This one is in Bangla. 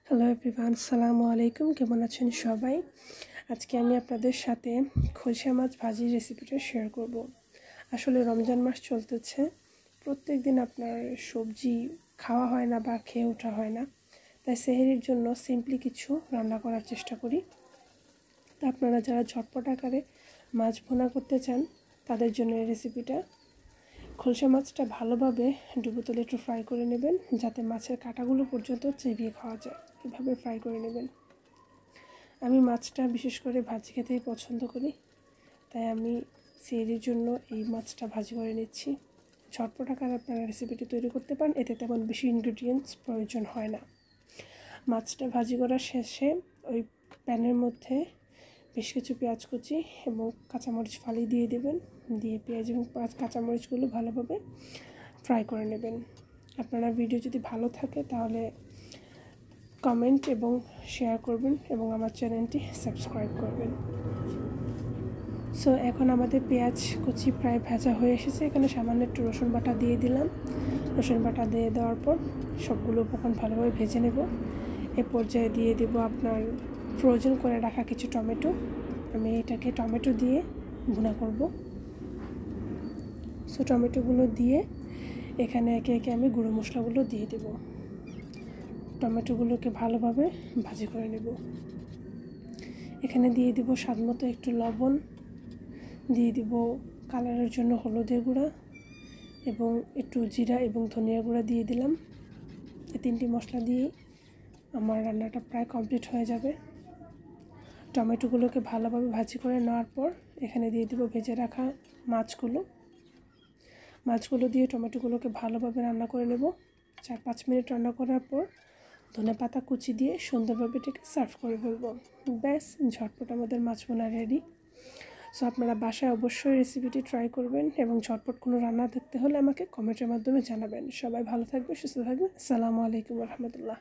হ্যালো এভরিওয়ান, আসসালামু আলাইকুম। কেমন আছেন সবাই? আজকে আমি আপনাদের সাথে খলসা মাছ ভাজির রেসিপিটা শেয়ার করব। আসলে রমজান মাস চলতেছে, প্রত্যেক দিন আপনার সবজি খাওয়া হয় না বা খেয়ে ওঠা হয় না, তাই সেহরির জন্য সিম্পলি কিছু রান্না করার চেষ্টা করি। তা আপনারা যারা ঝটপট আকারে মাছ ভুনা করতে চান তাদের জন্য এই রেসিপিটা। খলসা মাছটা ভালোভাবে ডুবো তেলে একটু ফ্রাই করে নেবেন, যাতে মাছের কাঁটাগুলো পর্যন্ত চিবিয়ে খাওয়া যায়। এভাবে ফ্রাই করে নেবেন। আমি মাছটা বিশেষ করে ভাজি খেতেই পছন্দ করি, তাই আমি সেহরির জন্য এই মাছটা ভাজি করে নিচ্ছি। ঝটপট আকারে আপনারা রেসিপিটি তৈরি করতে পারেন, এতে তেমন বেশি ইনগ্রিডিয়েন্টস প্রয়োজন হয় না। মাছটা ভাজি করার শেষে ওই প্যানের মধ্যে বেশ কিছু পেঁয়াজ কুচি এবং কাঁচামরিচ ফালি দিয়ে দেবেন, দিয়ে পেঁয়াজ এবং কাঁচামরিচগুলো ভালোভাবে ফ্রাই করে নেবেন। আপনারা ভিডিও যদি ভালো থাকে তাহলে কমেন্ট এবং শেয়ার করবেন এবং আমার চ্যানেলটি সাবস্ক্রাইব করবেন। সো এখন আমাদের পেঁয়াজ কুচি প্রায় ভাজা হয়ে এসেছে। এখানে সামান্য একটু রসুন বাটা দিয়ে দিলাম। রসুন বাটা দিয়ে দেওয়ার পর সবগুলো উপকরণ ভালোভাবে ভেজে নেব। এ পর্যায়ে দিয়ে দেব আপনার ফ্রোজেন করে রাখা কিছু টমেটো। আমি এটাকে টমেটো দিয়ে ভুনা করব। সো টমেটোগুলো দিয়ে এখানে একে একে আমি গুঁড়ো মশলাগুলো দিয়ে দেব। টমেটোগুলোকে ভালোভাবে ভাজি করে নেব। এখানে দিয়ে দিব স্বাদমতো একটু লবণ, দিয়ে দিব কালারের জন্য হলুদের গুঁড়া এবং একটু জিরা এবং ধনিয়া গুঁড়া দিয়ে দিলাম। এই তিনটি মশলা দিয়ে আমার রান্নাটা প্রায় কমপ্লিট হয়ে যাবে। টমেটোগুলোকে ভালোভাবে ভাজি করে নেওয়ার পর এখানে দিয়ে দিব ভেজে রাখা মাছগুলো দিয়ে টমেটোগুলোকে ভালোভাবে রান্না করে নেব। 4-5 মিনিট রান্না করার পর ধনেপাতা কুচি দিয়ে সুন্দরভাবে এটাকে সার্ভ করে ফেলবো। ব্যাস, ঝটপট আমাদের মাছ ভুনা রেডি। সো আপনারা বাসায় অবশ্যই রেসিপিটি ট্রাই করবেন এবং ঝটপট কোনো রান্না দেখতে হলে আমাকে কমেন্টের মাধ্যমে জানাবেন। সবাই ভালো থাকবে, সুস্থ থাকবে। আসসালামু আলাইকুম ওয়া রাহমাতুল্লাহ।